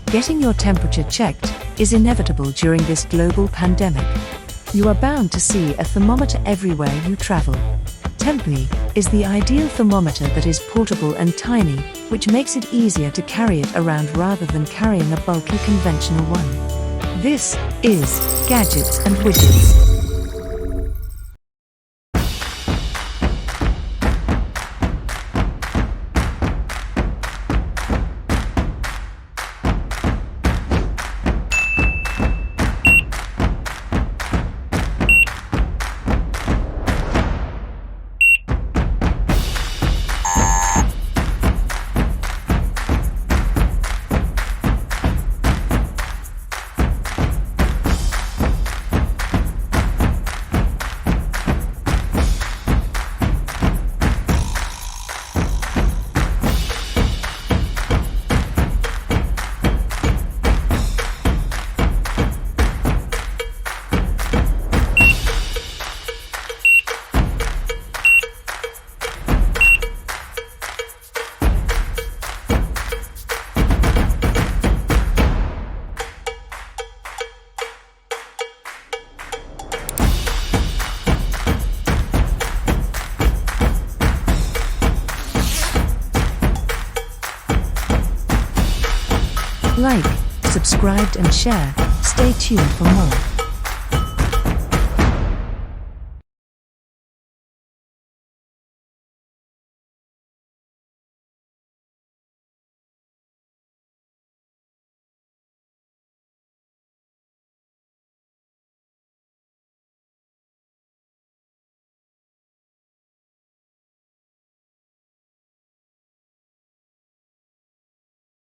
Getting your temperature checked is inevitable during this global pandemic. You are bound to see a thermometer everywhere you travel. TEMPMi is the ideal thermometer that is portable and tiny, which makes it easier to carry it around rather than carrying a bulky conventional one. This is Gadgets and Widgets. Like, subscribe and share. Stay tuned for more.